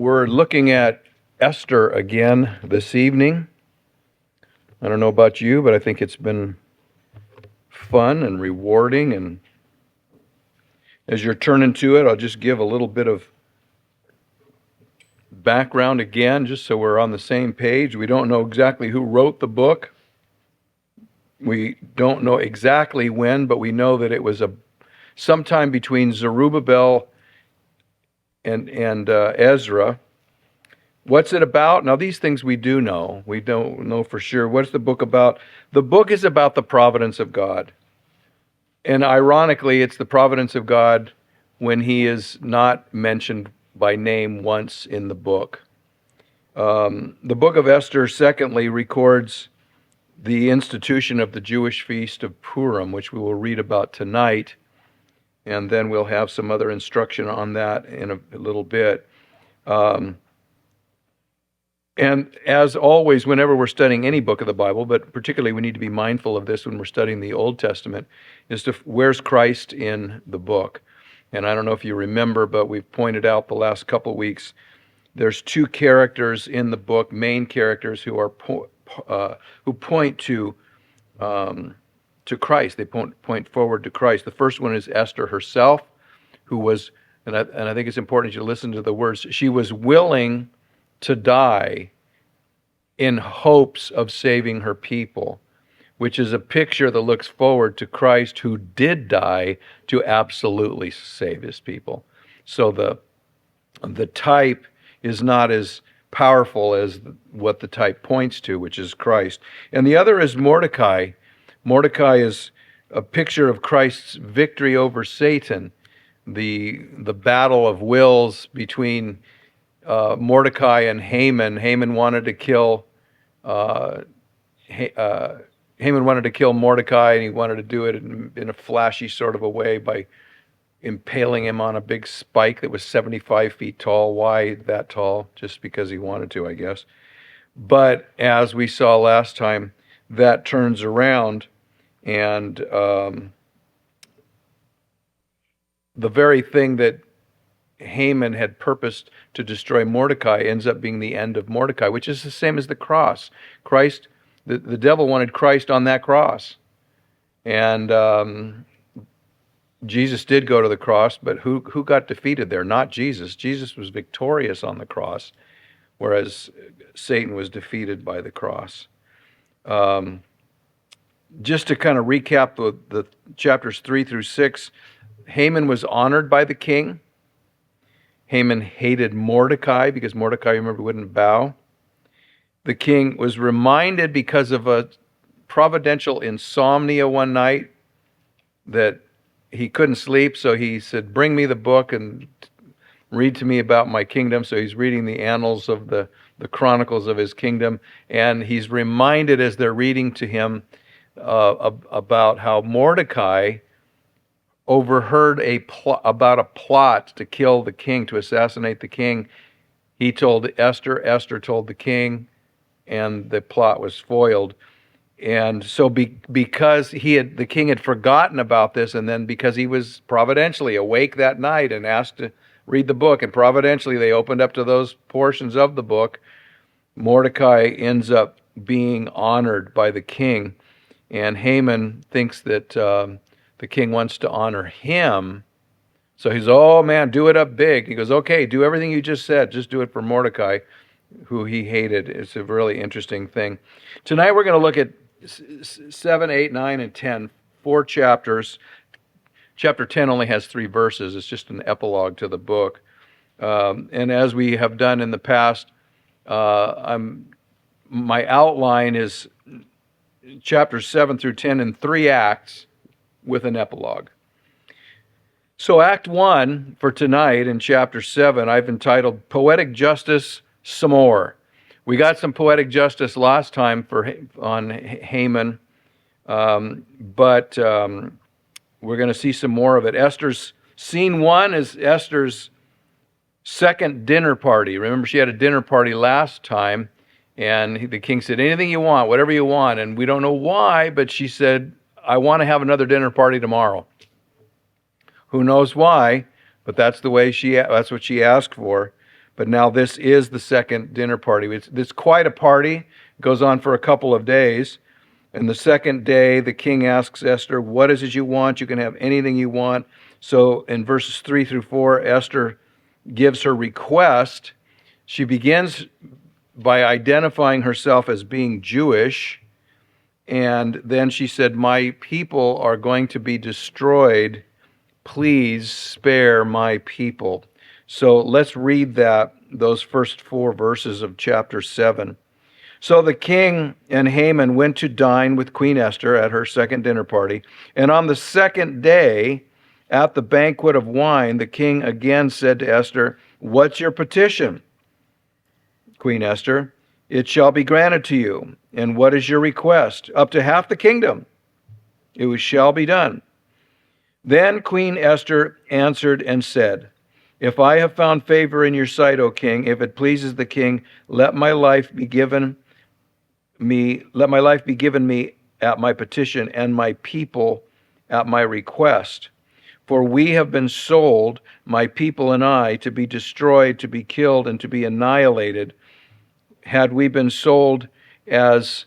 We're looking at Esther again this evening. I don't know about you, but I think it's been fun and rewarding. And as you're turning to it, I'll just give a little bit of background again, just so we're on the same page. We don't know exactly who wrote the book. We don't know exactly when, but we know that it was sometime between Zerubbabel and Ezra. What's it about? Now, these things we do know. We don't know for sure. What's the book about? The book is about the providence of God. And ironically, it's the providence of God when he is not mentioned by name once in the book. The book of Esther, secondly, records the institution of the Jewish feast of Purim, which we will read about tonight. And then we'll have some other instruction on that in a little bit. And as always, whenever we're studying any book of the Bible, but particularly we need to be mindful of this when we're studying the Old Testament, is where's Christ in the book? And I don't know if you remember, but we've pointed out the last couple weeks, there's two characters in the book, main characters who point to Christ. They point forward to Christ. The first one is Esther herself, who was, and I think it's important you listen to the words, she was willing to die in hopes of saving her people, which is a picture that looks forward to Christ, who did die to absolutely save his people. So the type is not as powerful as what the type points to, which is Christ. And the other is Mordecai. Mordecai is a picture of Christ's victory over Satan, the battle of wills between Mordecai and Haman. Haman wanted to kill Mordecai, and he wanted to do it in a flashy sort of a way by impaling him on a big spike that was 75 feet tall. Why that tall? Just because he wanted to, I guess. But as we saw last time, that turns around, and the very thing that Haman had purposed to destroy Mordecai ends up being the end of Mordecai, which is the same as the cross. Christ, the devil wanted Christ on that cross. And Jesus did go to the cross, but who got defeated there? Not Jesus. Jesus was victorious on the cross, whereas Satan was defeated by the cross. Just to kind of recap the chapters 3 through 6, Haman was honored by the king. Haman hated Mordecai because Mordecai, remember, wouldn't bow. The king was reminded because of a providential insomnia one night that he couldn't sleep, so he said, "Bring me the book and read to me about my kingdom." So he's reading the annals of the chronicles of his kingdom, and he's reminded as they're reading to him about how Mordecai overheard about a plot to kill the king, to assassinate the king. He told Esther, Esther told the king, and the plot was foiled. And so because the king had forgotten about this, and then because he was providentially awake that night and asked to read the book, and providentially they opened up to those portions of the book, Mordecai ends up being honored by the king. And Haman thinks that the king wants to honor him. So he's, "Oh man, do it up big." He goes, "Okay, do everything you just said. Just do it for Mordecai, who he hated." It's a really interesting thing. Tonight we're going to look at 7, 8, 9, and 10, 4 chapters. Chapter 10 only has 3 verses. It's just an epilogue to the book. And as we have done in the past, my outline is chapters 7 through 10 in 3 acts with an epilogue. So Act 1 for tonight in chapter 7, I've entitled Poetic Justice Some More. We got some poetic justice last time on Haman, but we're going to see some more of it. Scene 1 is Esther's second dinner party. Remember, she had a dinner party last time, and the king said, "Anything you want, whatever you want." And we don't know why, but she said, "I want to have another dinner party tomorrow." Who knows why, but that's what she asked for. But now this is the second dinner party. It's quite a party. It goes on for a couple of days. And the second day, the king asks Esther, what is it you want? You can have anything you want. So in verses 3 through 4, Esther gives her request. She begins by identifying herself as being Jewish. And then she said, my people are going to be destroyed. Please spare my people. So let's read those first 4 verses of chapter 7. So the king and Haman went to dine with Queen Esther at her second dinner party. And on the second day, at the banquet of wine, the king again said to Esther, what's your petition? Queen Esther, it shall be granted to you. And what is your request? Up to half the kingdom. It shall be done. Then Queen Esther answered and said, if I have found favor in your sight, O king, if it pleases the king, let my life be given me at my petition, and my people at my request. For we have been sold, my people and I, to be destroyed, to be killed, and to be annihilated. Had we been sold as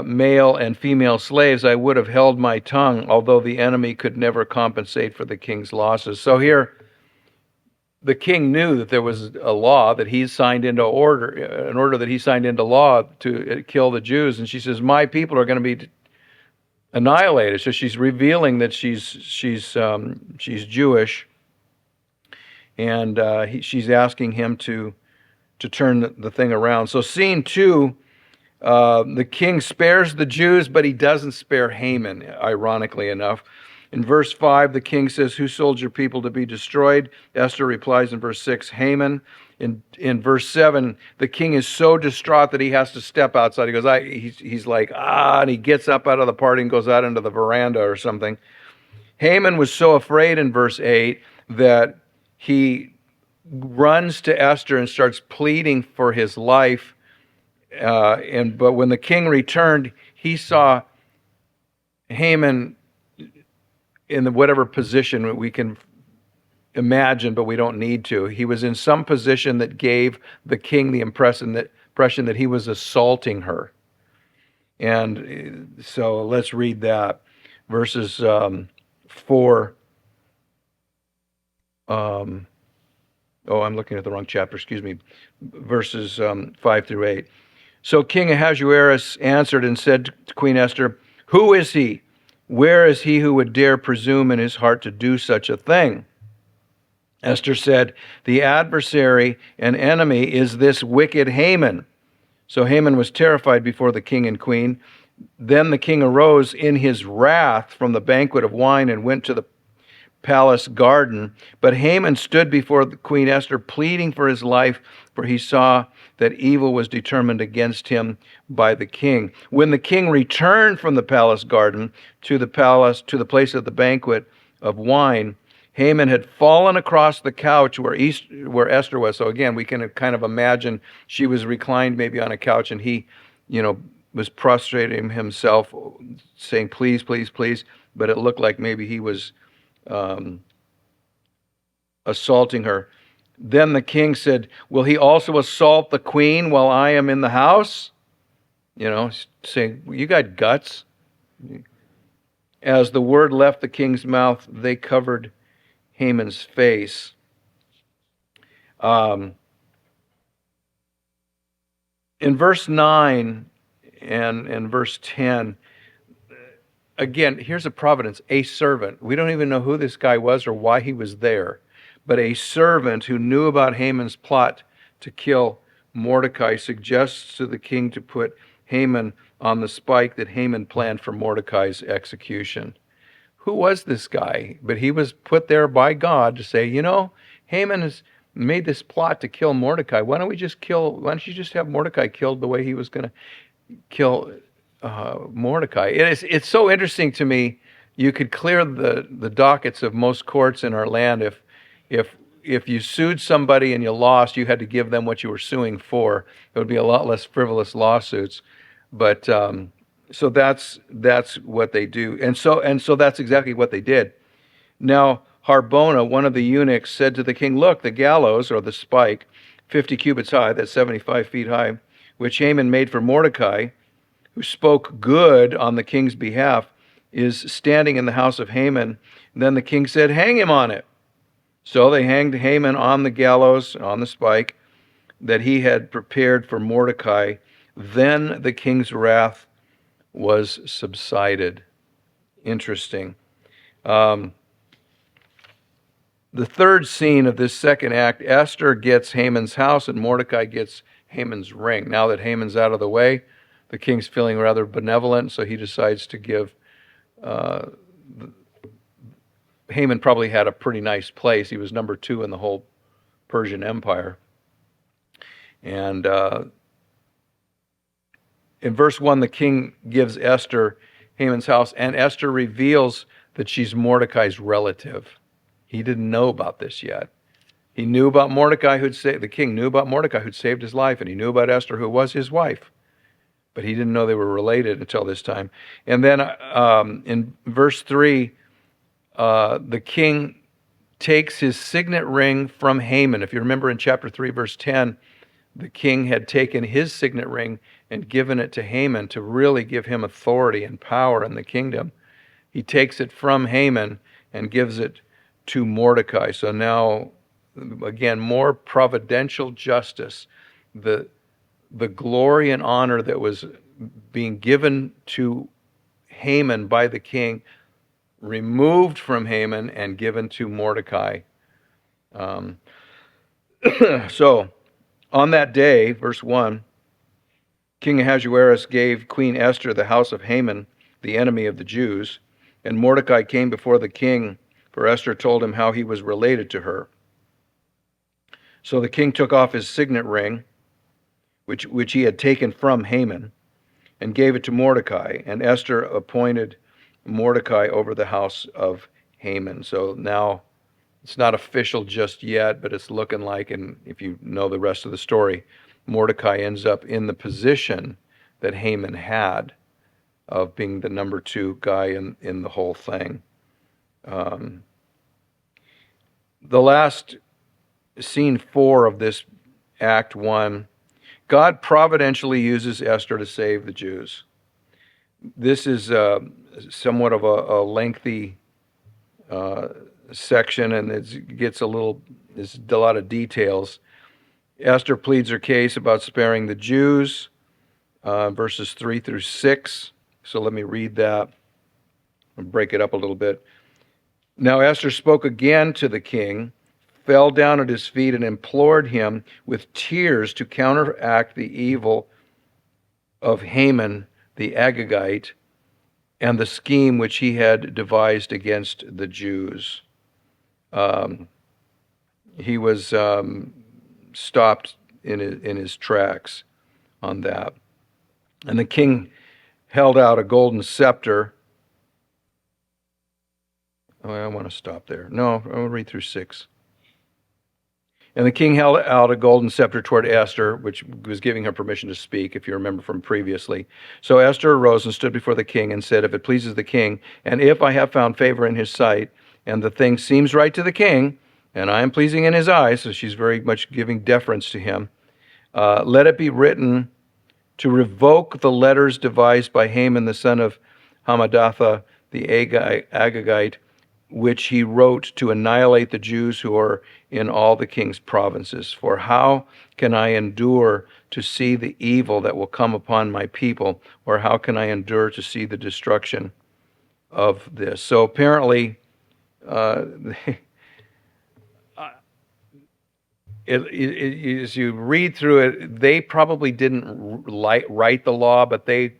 male and female slaves, I would have held my tongue, although the enemy could never compensate for the king's losses. So here, the king knew that there was a law that he signed into order, an order that he signed into law to kill the Jews. And she says, my people are going to be annihilated. So she's revealing that she's Jewish. And she's asking him to turn the thing around. So scene 2, the king spares the Jews, but he doesn't spare Haman, ironically enough. In verse 5, the king says, who sold your people to be destroyed? Esther replies in verse 6, Haman. In verse 7, the king is so distraught that he has to step outside. He goes, he's like, and he gets up out of the party and goes out into the veranda or something. Haman was so afraid in verse 8 that he runs to Esther and starts pleading for his life. But when the king returned, he saw Haman in whatever position we can imagine, but we don't need to. He was in some position that gave the king the impression that he was assaulting her. And so let's read that. Verses 4. I'm looking at the wrong chapter, excuse me. Verses 5 through 8. So King Ahasuerus answered and said to Queen Esther, who is he? Where is he who would dare presume in his heart to do such a thing? Esther said, the adversary and enemy is this wicked Haman. So Haman was terrified before the king and queen. Then the king arose in his wrath from the banquet of wine and went to the palace garden. But Haman stood before Queen Esther, pleading for his life, for he saw that evil was determined against him by the king. When the king returned from the palace garden to the place of the banquet of wine, Haman had fallen across the couch where Esther was. So again, we can kind of imagine she was reclined maybe on a couch, and he, was prostrating himself, saying, please, please, please. But it looked like maybe he was assaulting her. Then the king said, will he also assault the queen while I am in the house? Saying, you got guts. As the word left the king's mouth, they covered Haman's face. In verse 9 and verse 10, again, here's a providence, a servant. We don't even know who this guy was or why he was there, but a servant who knew about Haman's plot to kill Mordecai suggests to the king to put Haman on the spike that Haman planned for Mordecai's execution. Who was this guy? But he was put there by God to say, Haman has made this plot to kill Mordecai. Why don't you just have Mordecai killed the way he was going to kill Mordecai? It's so interesting to me. You could clear the dockets of most courts in our land if you sued somebody and you lost, you had to give them what you were suing for. It would be a lot less frivolous lawsuits. But so that's what they do, and so that's exactly what they did. Now, Harbona, one of the eunuchs, said to the king, "Look, the gallows, or the spike, 50 cubits high, that's 75 feet high, which Haman made for Mordecai, who spoke good on the king's behalf, is standing in the house of Haman." And then the king said, "Hang him on it." So they hanged Haman on the gallows, on the spike, that he had prepared for Mordecai. Then the king's wrath was subsided. Interesting. The third scene of this second act, Esther gets Haman's house and Mordecai gets Haman's ring. Now that Haman's out of the way, the king's feeling rather benevolent, so he decides to give. Haman probably had a pretty nice place. He was number 2 in the whole Persian Empire. And in verse 1, the king gives Esther Haman's house, and Esther reveals that she's Mordecai's relative. He didn't know about this yet. He knew about Mordecai, the king knew about Mordecai who'd saved his life, and he knew about Esther, who was his wife. But he didn't know they were related until this time. And then in verse 3, the king takes his signet ring from Haman. If you remember in chapter 3, verse 10, the king had taken his signet ring and given it to Haman to really give him authority and power in the kingdom. He takes it from Haman and gives it to Mordecai. So now, again, more providential justice. The glory and honor that was being given to Haman by the king, removed from Haman and given to Mordecai. So, on that day, verse 1, King Ahasuerus gave Queen Esther the house of Haman, the enemy of the Jews, and Mordecai came before the king, for Esther told him how he was related to her. So the king took off his signet ring, which he had taken from Haman, and gave it to Mordecai, and Esther appointed Mordecai over the house of Haman. So now it's not official just yet, but it's looking like, and if you know the rest of the story, Mordecai ends up in the position that Haman had of being the number 2 guy in the whole thing. The last scene 4 of this Act 1, God providentially uses Esther to save the Jews. This is somewhat of a lengthy section, and it gets there's a lot of details. Esther pleads her case about sparing the Jews, verses 3 through 6. So let me read that and break it up a little bit. Now Esther spoke again to the king, fell down at his feet, and implored him with tears to counteract the evil of Haman the Agagite and the scheme which he had devised against the Jews. He was stopped in his tracks on that. And the king held out a golden scepter. Oh, I want to stop there. No, I'll read through 6. And the king held out a golden scepter toward Esther, which was giving her permission to speak, if you remember from previously. So Esther arose and stood before the king and said, "If it pleases the king, and if I have found favor in his sight, and the thing seems right to the king, and I am pleasing in his eyes," so she's very much giving deference to him, "let it be written to revoke the letters devised by Haman the son of Hammedatha the Agagite, which he wrote to annihilate the Jews who are in all the king's provinces. For how can I endure to see the evil that will come upon my people, or how can I endure to see the destruction of this?" So apparently, as you read through it, they probably didn't write the law, but they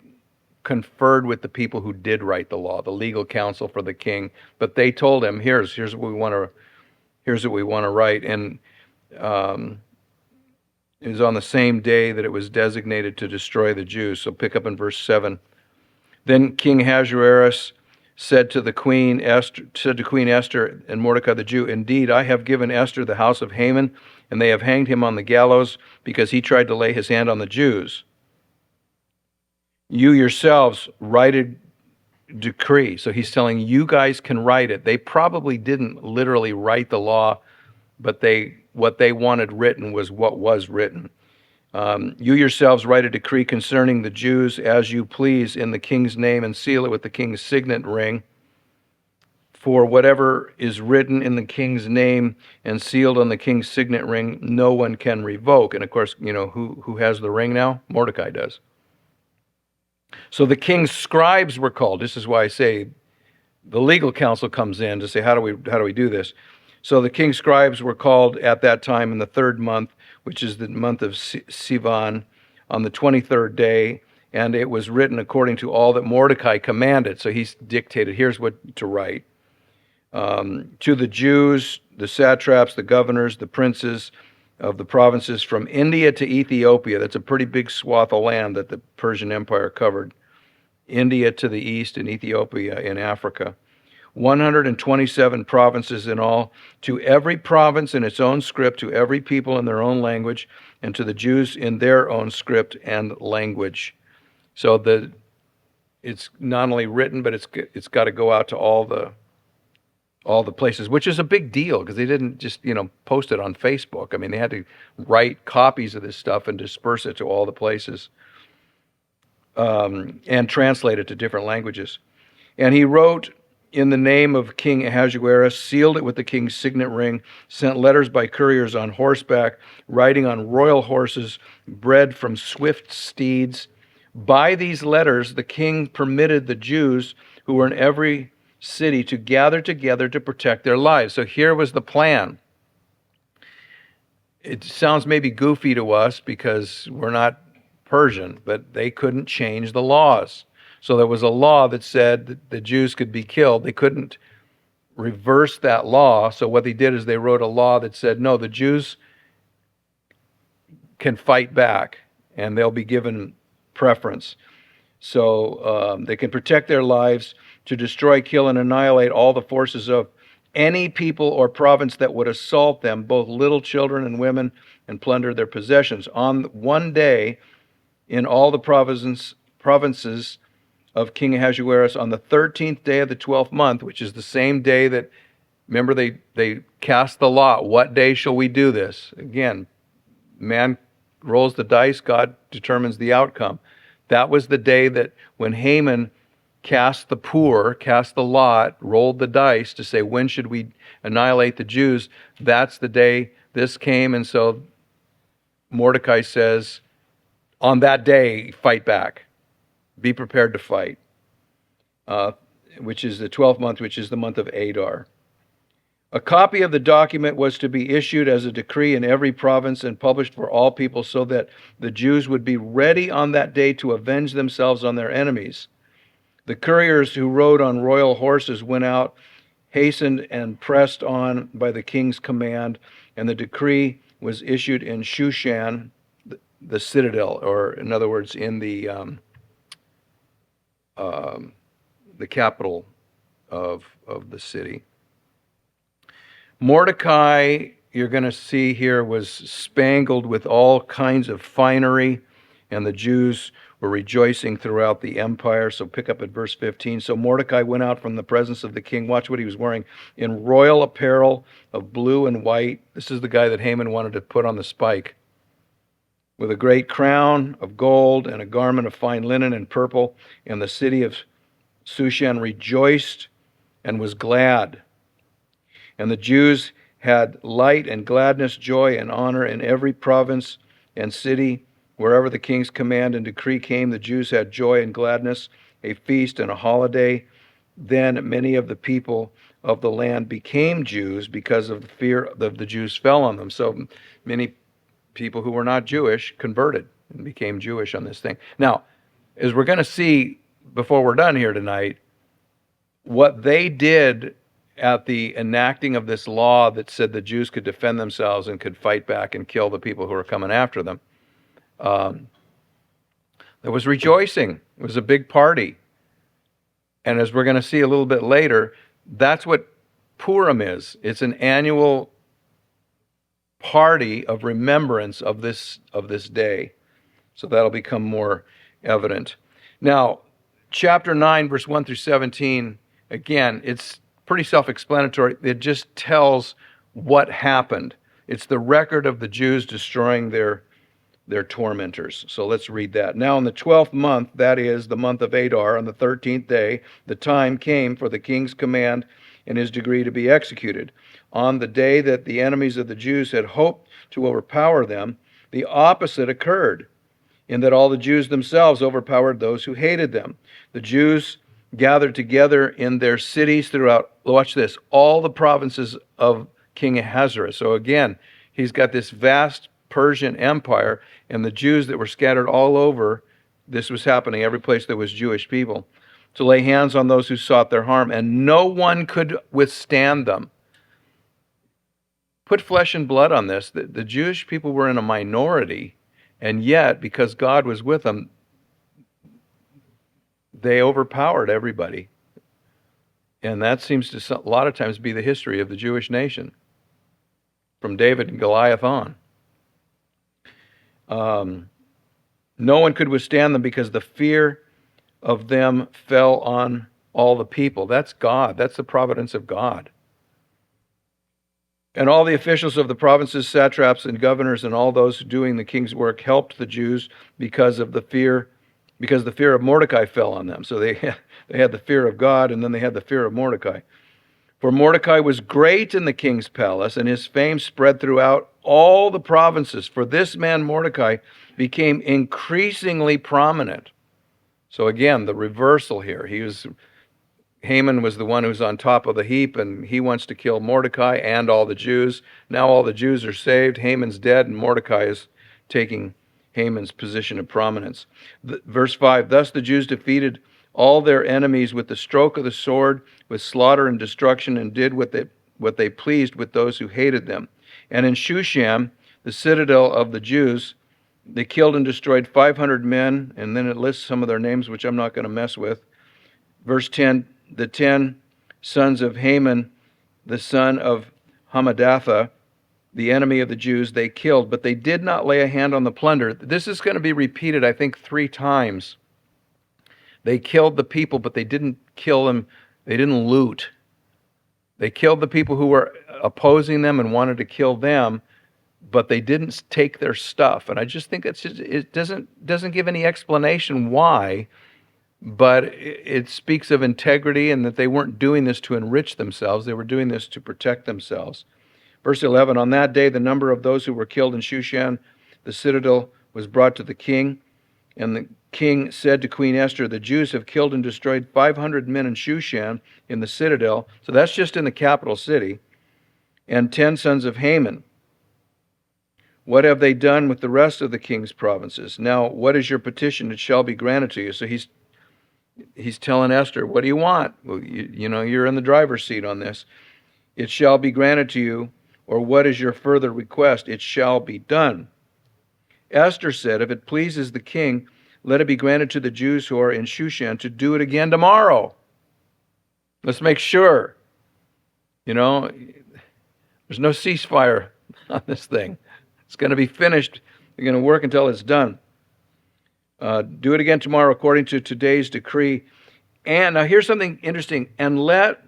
conferred with the people who did write the law, the legal counsel for the king. But they told him, "Here's what we want to write." And it was on the same day that it was designated to destroy the Jews. So pick up in verse 7. Then King Ahasuerus said to Queen Esther and Mordecai the Jew, "Indeed, I have given Esther the house of Haman, and they have hanged him on the gallows because he tried to lay his hand on the Jews. You yourselves righted decree. So he's telling you guys can write it. They probably didn't literally write the law, but what they wanted written was what was written. You yourselves write a decree concerning the Jews as you please in the king's name and seal it with the king's signet ring. For whatever is written in the king's name and sealed on the king's signet ring, no one can revoke. And of course, who has the ring now? Mordecai does. So the king's scribes were called. This is why I say the legal council comes in to say, how do we do this? So the king's scribes were called at that time in the third month, which is the month of Sivan, on the 23rd day, and it was written according to all that Mordecai commanded. So he's dictated, here's what to write. To the Jews, the satraps, the governors, the princes of the provinces from India to Ethiopia. That's a pretty big swath of land that the Persian Empire covered. India to the east and Ethiopia in Africa. 127 provinces in all, to every province in its own script, to every people in their own language, and to the Jews in their own script and language. So it's not only written, but it's got to go out to all the places, which is a big deal because they didn't just post it on Facebook. I mean, they had to write copies of this stuff and disperse it to all the places, and translate it to different languages. And he wrote in the name of King Ahasuerus, sealed it with the king's signet ring, sent letters by couriers on horseback, riding on royal horses, bred from swift steeds. By these letters, the king permitted the Jews who were in every city to gather together to protect their lives. So here was the plan. It sounds maybe goofy to us because we're not Persian, but they couldn't change the laws. So there was a law that said that the Jews could be killed. They couldn't reverse that law. So what they did is they wrote a law that said, no, the Jews can fight back and they'll be given preference. So they can protect their lives to destroy, kill, and annihilate all the forces of any people or province that would assault them, both little children and women, and plunder their possessions. On one day, in all the provinces of King Ahasuerus, on the 13th day of the 12th month, which is the same day that, remember, they cast the lot. What day shall we do this? Again, man rolls the dice, God determines the outcome. That was the day that when Haman cast the lot, rolled the dice to say, when should we annihilate the Jews? That's the day this came. And so Mordecai says, on that day, fight back. Be prepared to fight, which is the 12th month, which is the month of Adar. A copy of the document was to be issued as a decree in every province and published for all people so that the Jews would be ready on that day to avenge themselves on their enemies. The couriers who rode on royal horses went out, hastened and pressed on by the king's command, and the decree was issued in Shushan, the citadel, or in other words, in the capital of the city. Mordecai, you're going to see here, was spangled with all kinds of finery, and the Jews were rejoicing throughout the empire. So pick up at verse 15. So Mordecai went out from the presence of the king. Watch what he was wearing. In royal apparel of blue and white. This is the guy that Haman wanted to put on the spike. With a great crown of gold and a garment of fine linen and purple. And the city of Shushan rejoiced and was glad. And the Jews had light and gladness, joy and honor in every province and city. Wherever the king's command and decree came, the Jews had joy and gladness, a feast and a holiday. Then many of the people of the land became Jews because of the fear of the Jews fell on them. So many people who were not Jewish converted and became Jewish on this thing. Now, as we're going to see before we're done here tonight, what they did at the enacting of this law that said the Jews could defend themselves and could fight back and kill the people who were coming after them, there was rejoicing. It was a big party. And as we're going to see a little bit later, that's what Purim is. It's an annual party of remembrance of this day. So that'll become more evident. Now, chapter 9, verse 1 through 17, again, it's pretty self-explanatory. It just tells what happened. It's the record of the Jews destroying their tormentors. So let's read that. Now in the 12th month, that is the month of Adar, on the 13th day, the time came for the king's command and his decree to be executed. On the day that the enemies of the Jews had hoped to overpower them, the opposite occurred, in that all the Jews themselves overpowered those who hated them. The Jews gathered together in their cities throughout, watch this, all the provinces of King Ahasuerus. So again, he's got this vast Persian Empire, and the Jews that were scattered all over, this was happening every place there was Jewish people, to lay hands on those who sought their harm, and no one could withstand them. Put flesh and blood on this. The Jewish people were in a minority, and yet, because God was with them, they overpowered everybody. And that seems to a lot of times be the history of the Jewish nation, from David and Goliath on. No one could withstand them because the fear of them fell on all the people. That's God. That's the providence of God. And all the officials of the provinces, satraps and governors, and all those doing the king's work helped the Jews because the fear of Mordecai fell on them. So they had the fear of God, and then they had the fear of Mordecai. For Mordecai was great in the king's palace, and his fame spread throughout all the provinces. For this man Mordecai became increasingly prominent. So again, the reversal here. Haman was the one who's on top of the heap, and he wants to kill Mordecai and all the Jews. Now all the Jews are saved. Haman's dead, and Mordecai is taking Haman's position of prominence. Verse 5, thus the Jews defeated all their enemies with the stroke of the sword, with slaughter and destruction, and did what they pleased with those who hated them. And in Shushan, the citadel of the Jews, they killed and destroyed 500 men, and then it lists some of their names, which I'm not going to mess with. Verse 10, the 10 sons of Haman, the son of Hammedatha, the enemy of the Jews, they killed, but they did not lay a hand on the plunder. This is going to be repeated, I think, 3 times. They killed the people, but they didn't kill them. They didn't loot. They killed the people who were opposing them and wanted to kill them, but they didn't take their stuff. And I just think it doesn't give any explanation why, but it speaks of integrity and that they weren't doing this to enrich themselves. They were doing this to protect themselves. Verse 11, on that day, the number of those who were killed in Shushan, the citadel, was brought to the king. And the king said to Queen Esther, the Jews have killed and destroyed 500 men in Shushan in the citadel. So that's just in the capital city. And 10 sons of Haman. What have they done with the rest of the king's provinces? Now, what is your petition? It shall be granted to you. So he's telling Esther, what do you want? Well, you're in the driver's seat on this. It shall be granted to you, or what is your further request? It shall be done. Esther said, if it pleases the king, let it be granted to the Jews who are in Shushan to do it again tomorrow. Let's make sure. There's no ceasefire on this thing. It's going to be finished. They're going to work until it's done. Do it again tomorrow according to today's decree. And now here's something interesting. And let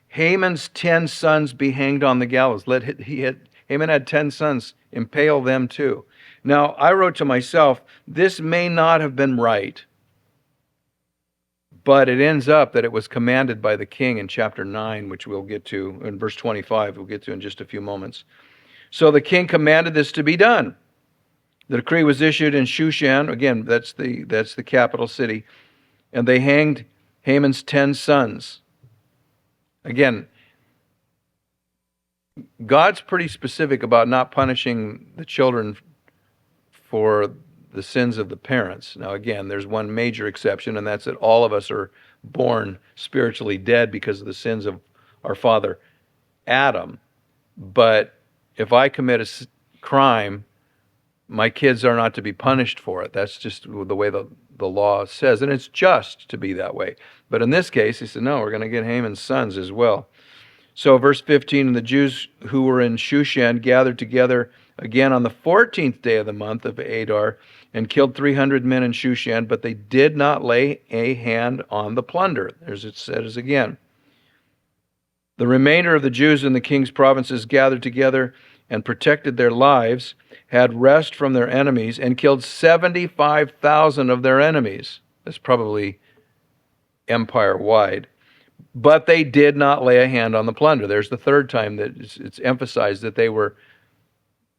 Haman's 10 sons be hanged on the gallows. Haman had 10 sons. Impale them too. Now, I wrote to myself, this may not have been right, but it ends up that it was commanded by the king in chapter 9, which we'll get to, in verse 25, we'll get to in just a few moments. So the king commanded this to be done. The decree was issued in Shushan. Again, that's the capital city. And they hanged Haman's 10 sons. Again, God's pretty specific about not punishing the children for the sins of the parents. Now, again, there's one major exception, and that's that all of us are born spiritually dead because of the sins of our father Adam. But if I commit a crime, my kids are not to be punished for it. That's just the way the law says, and it's just to be that way. But in this case, he said, no, we're going to get Haman's sons as well. So verse 15, and the Jews who were in Shushan gathered together again on the 14th day of the month of Adar, and killed 300 men in Shushan, but they did not lay a hand on the plunder. As it says again. The remainder of the Jews in the king's provinces gathered together and protected their lives, had rest from their enemies, and killed 75,000 of their enemies. That's probably empire-wide. But they did not lay a hand on the plunder. There's the third time that it's emphasized that they were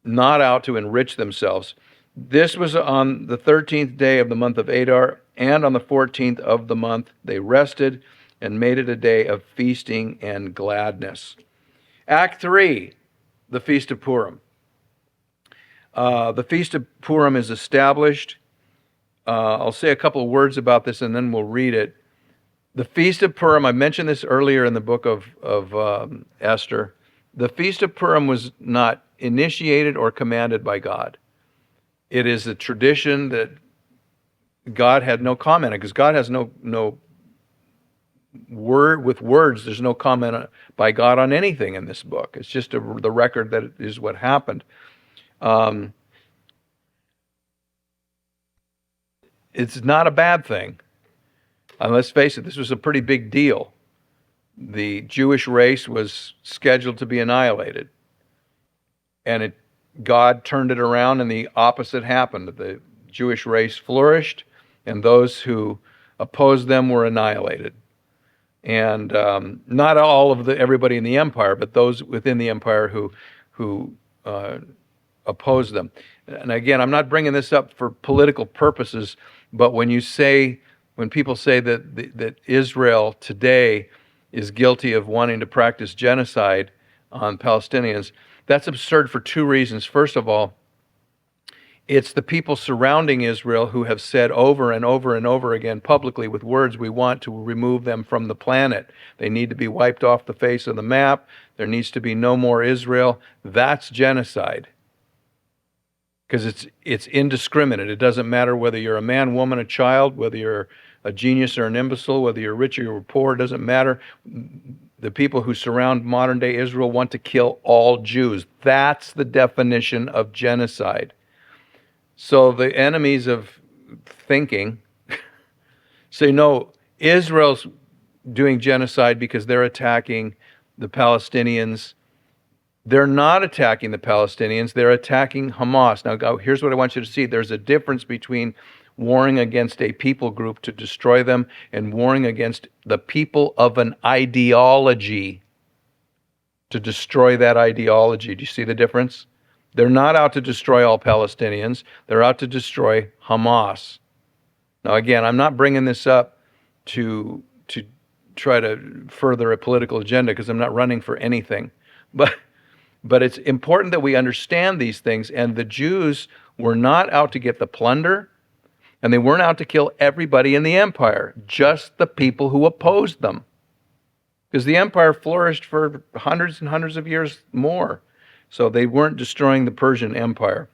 not out to enrich themselves. This was on the 13th day of the month of Adar, and on the 14th of the month they rested and made it a day of feasting and gladness. Act 3, the Feast of Purim. The Feast of Purim is established. I'll say a couple of words about this and then we'll read it. The Feast of Purim, I mentioned this earlier in the book of Esther. The Feast of Purim was not initiated or commanded by God. It is a tradition that God had no comment on, because God has no word with words. There's no comment by God on anything in this book. It's just the record that is what happened. It's not a bad thing. And let's face it, this was a pretty big deal. The Jewish race was scheduled to be annihilated. And God turned it around and the opposite happened. The Jewish race flourished and those who opposed them were annihilated. And not all of everybody in the empire, but those within the empire who opposed them. And again, I'm not bringing this up for political purposes, but when people say that Israel today is guilty of wanting to practice genocide on Palestinians, that's absurd for two reasons. First of all, it's the people surrounding Israel who have said over and over and over again publicly with words, we want to remove them from the planet. They need to be wiped off the face of the map. There needs to be no more Israel. That's genocide. Because it's indiscriminate. It doesn't matter whether you're a man, woman, a child, whether you're a genius or an imbecile, whether you're rich or you're poor, it doesn't matter. The people who surround modern-day Israel want to kill all Jews. That's the definition of genocide. So the enemies of thinking say, no, Israel's doing genocide because they're attacking the Palestinians. They're not attacking the Palestinians. They're attacking Hamas. Now, here's what I want you to see. There's a difference between warring against a people group to destroy them and warring against the people of an ideology to destroy that ideology. Do you see the difference? They're not out to destroy all Palestinians. They're out to destroy Hamas. Now, again, I'm not bringing this up to try to further a political agenda because I'm not running for anything. But it's important that we understand these things. And the Jews were not out to get the plunder, and they weren't out to kill everybody in the empire, just the people who opposed them. Because the empire flourished for hundreds and hundreds of years more. So they weren't destroying the Persian Empire.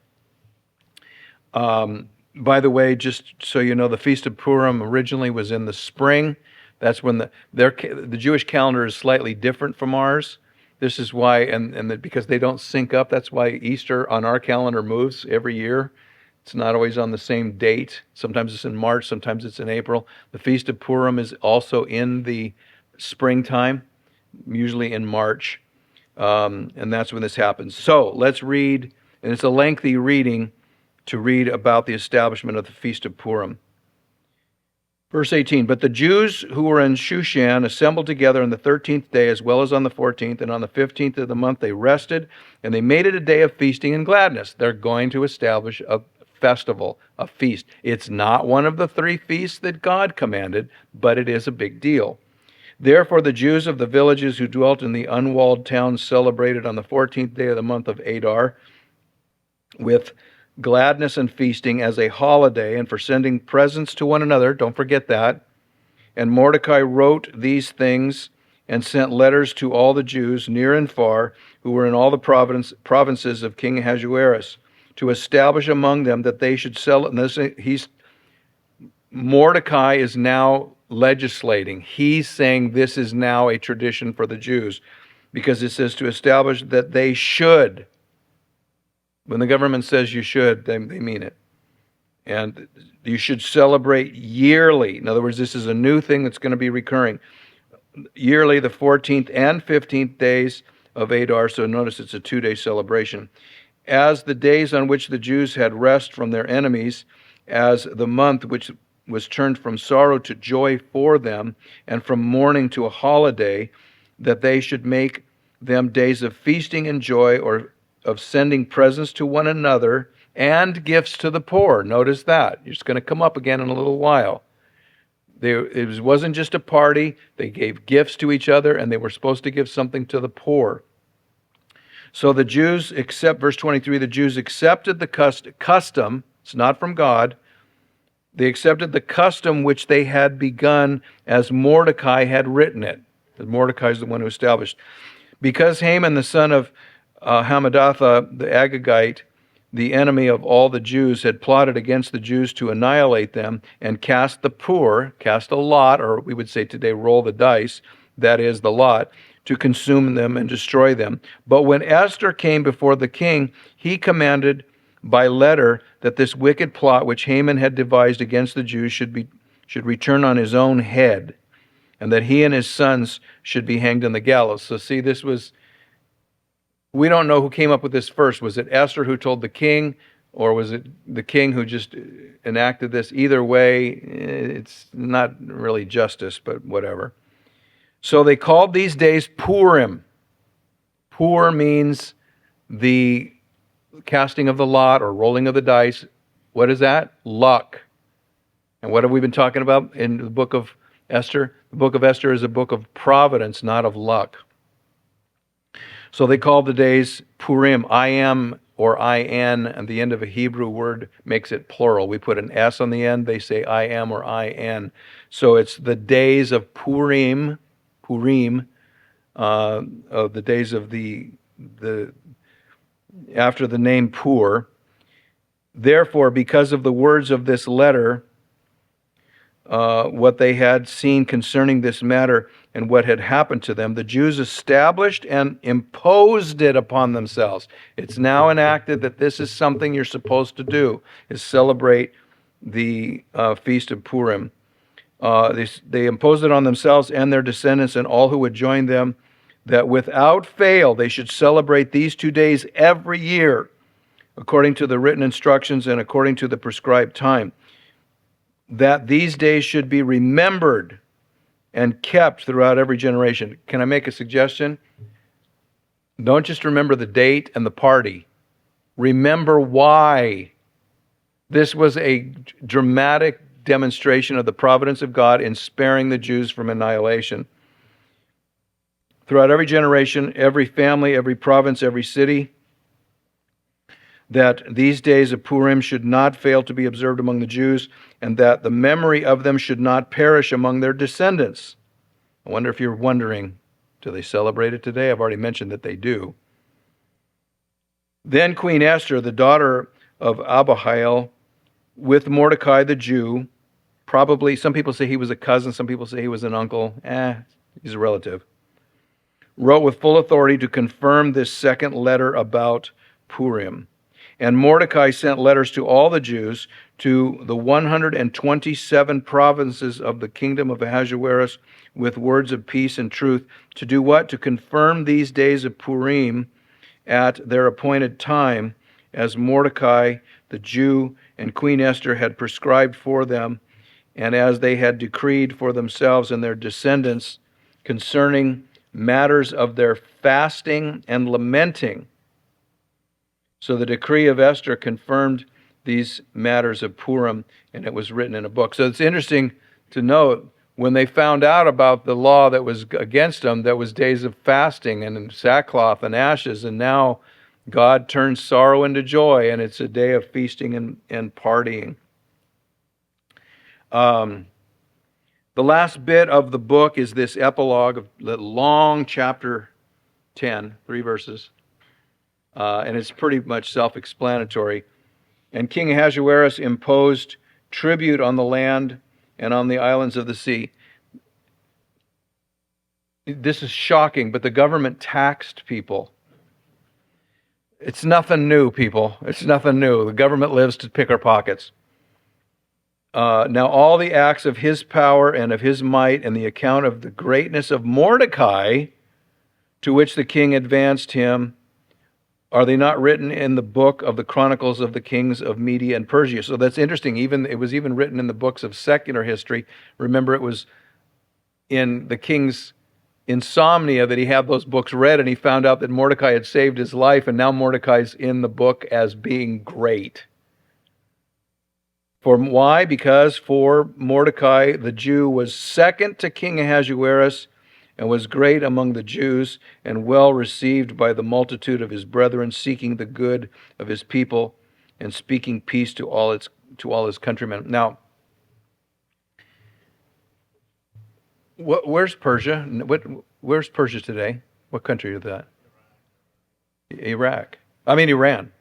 By the way, just so you know, the Feast of Purim originally was in the spring. That's when the Jewish calendar is slightly different from ours. This is why, and because they don't sync up, that's why Easter on our calendar moves every year. It's not always on the same date. Sometimes it's in March, sometimes it's in April. The Feast of Purim is also in the springtime, usually in March. And that's when this happens. So let's read, and it's a lengthy reading to read about the establishment of the Feast of Purim. Verse 18, but the Jews who were in Shushan assembled together on the 13th day as well as on the 14th, and on the 15th of the month they rested, and they made it a day of feasting and gladness. They're going to establish a festival, a feast. It's not one of the three feasts that God commanded, but it is a big deal. Therefore the Jews of the villages who dwelt in the unwalled towns celebrated on the 14th day of the month of Adar with gladness and feasting as a holiday, and for sending presents to one another. Don't forget that. And Mordecai wrote these things and sent letters to all the Jews near and far who were in all the provinces of King Ahasuerus, to establish among them that they should Mordecai is now legislating. He's saying this is now a tradition for the Jews, because it says to establish that they should. When the government says you should, they mean it. And you should celebrate yearly. In other words, this is a new thing that's going to be recurring. Yearly, the 14th and 15th days of Adar. So notice it's a 2-day celebration. As the days on which the Jews had rest from their enemies, as the month which was turned from sorrow to joy for them, and from mourning to a holiday, that they should make them days of feasting and joy, or of sending presents to one another, and gifts to the poor. Notice that. It's going to come up again in a little while. It wasn't just a party. They gave gifts to each other, and they were supposed to give something to the poor. So the Jews verse 23, the Jews accepted the custom. It's not from God. They accepted the custom which they had begun as Mordecai had written it. Mordecai is the one who established. Because Haman, the son of Hammedatha, the Agagite, the enemy of all the Jews, had plotted against the Jews to annihilate them and cast a lot, or we would say today roll the dice, that is the lot, to consume them and destroy them. But when Esther came before the king, he commanded by letter that this wicked plot which Haman had devised against the Jews should return on his own head, and that he and his sons should be hanged on the gallows. So see, we don't know who came up with this first. Was it Esther who told the king, or was it the king who just enacted this? Either way, it's not really justice, but whatever. So they called these days Purim. Pur means the casting of the lot or rolling of the dice. What is that? Luck. And what have we been talking about in the book of Esther? The book of Esther is a book of providence, not of luck. So they called the days Purim. I am or I-N, and the end of a Hebrew word makes it plural. We put an S on the end. They say I am or I-N. So it's the days of Purim, of the days of the after the name Pur. Therefore, because of the words of this letter, what they had seen concerning this matter and what had happened to them, the Jews established and imposed it upon themselves. It's now enacted that this is something you're supposed to do, is celebrate the Feast of Purim. They imposed it on themselves and their descendants and all who would join them, that without fail they should celebrate these 2 days every year, according to the written instructions and according to the prescribed time, that these days should be remembered and kept throughout every generation. Can I make a suggestion? Don't just remember the date and the party. Remember why. This was a dramatic demonstration of the providence of God in sparing the Jews from annihilation. Throughout every generation, every family, every province, every city, that these days of Purim should not fail to be observed among the Jews, and that the memory of them should not perish among their descendants. I wonder if you're wondering, do they celebrate it today? I've already mentioned that they do. Then Queen Esther, the daughter of Abihail, with Mordecai the Jew, probably, some people say he was a cousin, some people say he was an uncle, he's a relative, wrote with full authority to confirm this second letter about Purim. And Mordecai sent letters to all the Jews, to the 127 provinces of the kingdom of Ahasuerus, with words of peace and truth, to do what? To confirm these days of Purim at their appointed time, as Mordecai the Jew and Queen Esther had prescribed for them, and as they had decreed for themselves and their descendants concerning matters of their fasting and lamenting. So the decree of Esther confirmed these matters of Purim, and it was written in a book. So it's interesting to note, when they found out about the law that was against them, there was days of fasting and sackcloth and ashes, and now God turns sorrow into joy, and it's a day of feasting and partying. The last bit of the book is this epilogue of the long chapter 10, 3 verses. And it's pretty much self-explanatory. And King Ahasuerus imposed tribute on the land and on the islands of the sea. This is shocking, but the government taxed people. It's nothing new, people. It's nothing new. The government lives to pick our pockets. Now all the acts of his power and of his might and the account of the greatness of Mordecai, to which the king advanced him, are they not written in the book of the Chronicles of the Kings of Media and Persia? So that's interesting. It was even written in the books of secular history. Remember, it was in the king's insomnia that he had those books read, and he found out that Mordecai had saved his life, and now Mordecai's in the book as being great. Why? Because for Mordecai, the Jew, was second to King Ahasuerus, and was great among the Jews, and well received by the multitude of his brethren, seeking the good of his people, and speaking peace to all his countrymen. Now, where's Persia? Where's Persia today? What country is that? Iraq. I mean, Iran.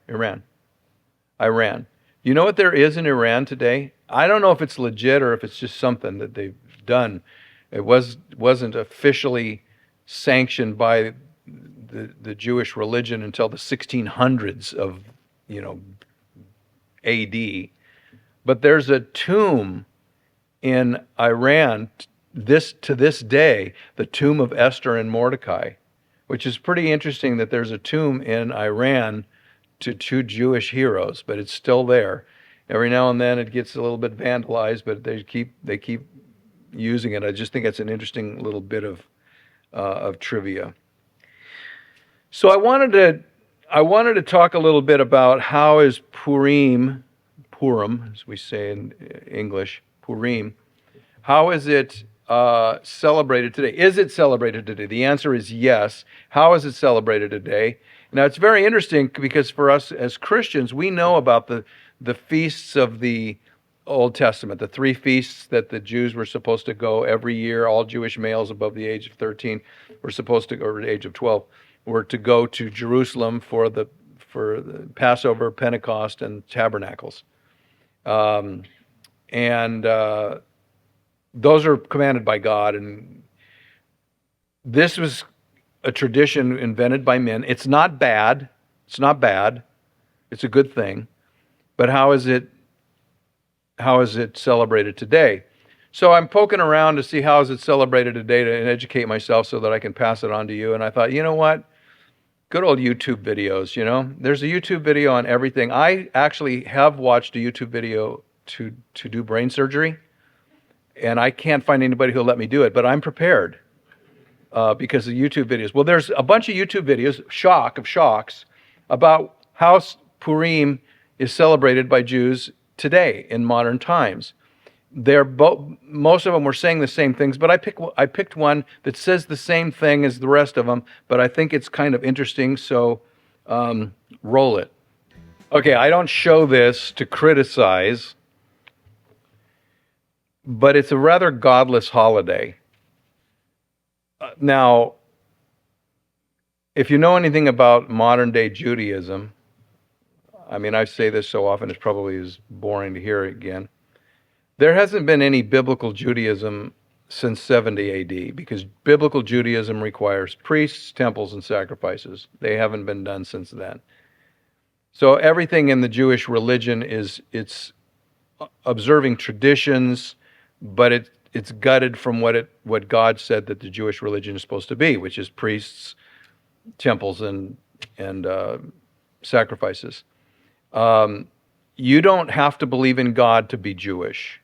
Iran. You know what there is in Iran today? I don't know if it's legit or if it's just something that they've done. It wasn't officially sanctioned by the Jewish religion until the 1600s of, AD. But there's a tomb in Iran to this day, the tomb of Esther and Mordecai, which is pretty interesting that there's a tomb in Iran to two Jewish heroes, but it's still there. Every now and then it gets a little bit vandalized, but they keep using it. I just think it's an interesting little bit of trivia. So I wanted to talk a little bit about how is Purim, as we say in English, Purim, how is it celebrated today? Is it celebrated today? The answer is yes. How is it celebrated today? Now, it's very interesting because for us as Christians, we know about the feasts of the Old Testament, the 3 feasts that the Jews were supposed to go every year. All Jewish males above the age of 13 were supposed to, or the age of 12, were to go to Jerusalem for the Passover, Pentecost, and Tabernacles. And those are commanded by God. And this was a tradition invented by men. It's not bad. It's a good thing. But how is it celebrated today? So I'm poking around to see how is it celebrated today to educate myself so that I can pass it on to you. And I thought, you know what? Good old YouTube videos, There's a YouTube video on everything. I actually have watched a YouTube video to do brain surgery, and I can't find anybody who'll let me do it, but I'm prepared because of YouTube videos. Well, there's a bunch of YouTube videos, shocks, about how Purim is celebrated by Jews today in modern times. Most of them were saying the same things, but I picked one that says the same thing as the rest of them, but I think it's kind of interesting, so roll it. Okay, I don't show this to criticize, but it's a rather godless holiday. Now, if you know anything about modern day Judaism, I mean, I say this so often, it's probably is boring to hear it again. There hasn't been any biblical Judaism since 70 AD because biblical Judaism requires priests, temples, and sacrifices. They haven't been done since then. So everything in the Jewish religion it's observing traditions, but it's gutted from what God said that the Jewish religion is supposed to be, which is priests, temples, and sacrifices. You don't have to believe in God to be Jewish.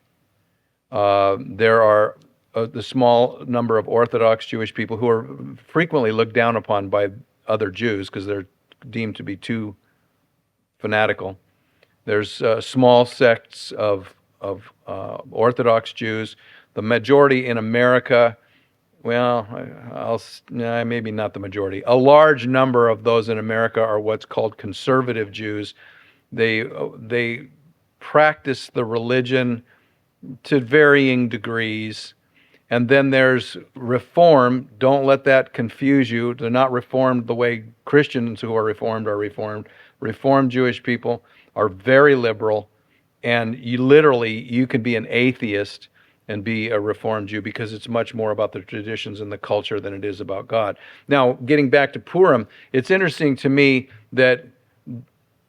There are the small number of Orthodox Jewish people who are frequently looked down upon by other Jews because they're deemed to be too fanatical. There's small sects of Orthodox Jews. The majority in America, well, maybe not the majority. A large number of those in America are what's called conservative Jews. They practice the religion to varying degrees. And then there's Reform. Don't let that confuse you. They're not Reformed the way Christians who are Reformed are Reformed. Reformed Jewish people are very liberal. And you can be an atheist and be a Reformed Jew because it's much more about the traditions and the culture than it is about God. Now, getting back to Purim, it's interesting to me that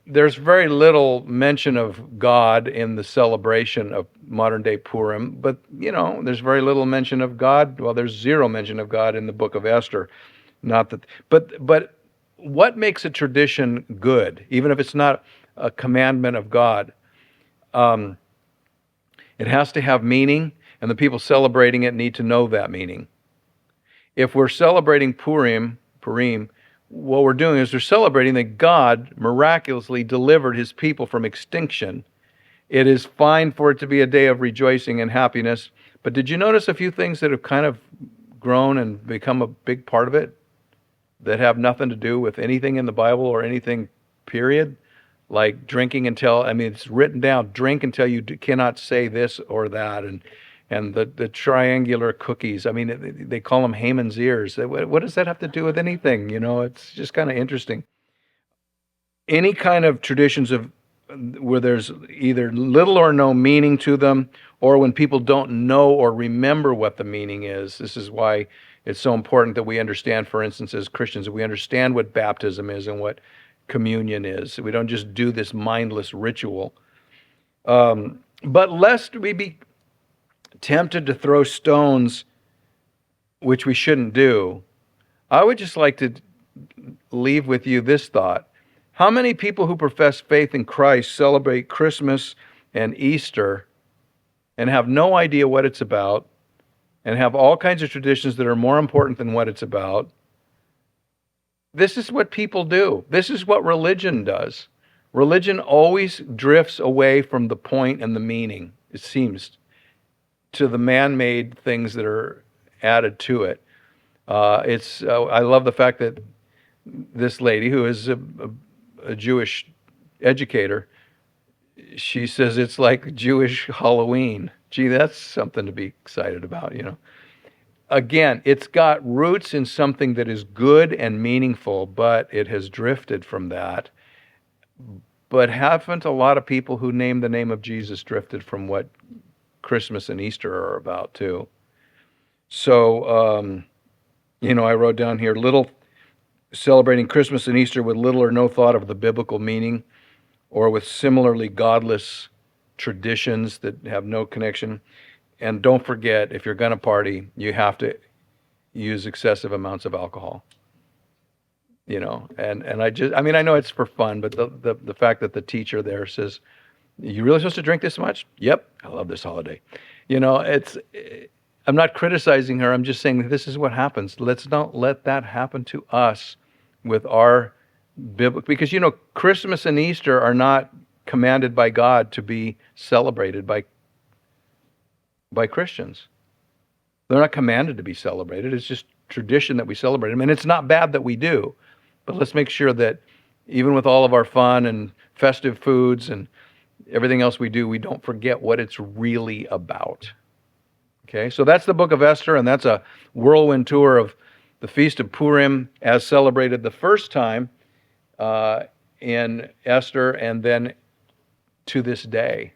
there's very little mention of God in the celebration of modern day Purim, but there's very little mention of God. Well, there's zero mention of God in the book of Esther. Not that, but what makes a tradition good, even if it's not a commandment of God? Um, it has to have meaning, and the people celebrating it need to know that meaning. If we're celebrating Purim, what we're doing is we're celebrating that God miraculously delivered his people from extinction. It is fine for it to be a day of rejoicing and happiness, but did you notice a few things that have kind of grown and become a big part of it that have nothing to do with anything in the Bible or anything, period? Like drinking until, it's written down, drink until you cannot say this or that, and the triangular cookies. They call them Haman's ears. What does that have to do with anything? It's just kind of interesting. Any kind of traditions of where there's either little or no meaning to them, or when people don't know or remember what the meaning is. This is why it's so important that we understand, for instance, as Christians, that we understand what baptism is and what communion is. We don't just do this mindless ritual. But lest we be tempted to throw stones, which we shouldn't do, I would just like to leave with you this thought. How many people who profess faith in Christ celebrate Christmas and Easter and have no idea what it's about and have all kinds of traditions that are more important than what it's about? This is what people do. This is what religion does. Religion always drifts away from the point and the meaning, it seems, to the man-made things that are added to it. I love the fact that this lady, who is a Jewish educator, she says it's like Jewish Halloween. Gee, that's something to be excited about, Again, it's got roots in something that is good and meaningful, but it has drifted from that. But haven't a lot of people who name the name of Jesus drifted from what Christmas and Easter are about too? So, I wrote down here, celebrating Christmas and Easter with little or no thought of the biblical meaning, or with similarly godless traditions that have no connection. And don't forget, if you're going to party, you have to use excessive amounts of alcohol. And I know it's for fun, but the fact that the teacher there says, "You really supposed to drink this much?" "Yep, I love this holiday." I'm not criticizing her. I'm just saying this is what happens. Let's not let that happen to us with our biblical, because Christmas and Easter are not commanded by God to be celebrated by Christians. They're not commanded to be celebrated. It's just tradition that we celebrate them. And it's not bad that we do. But let's make sure that even with all of our fun and festive foods and everything else we do, we don't forget what it's really about. Okay, so that's the book of Esther, and that's a whirlwind tour of the Feast of Purim as celebrated the first time in Esther and then to this day.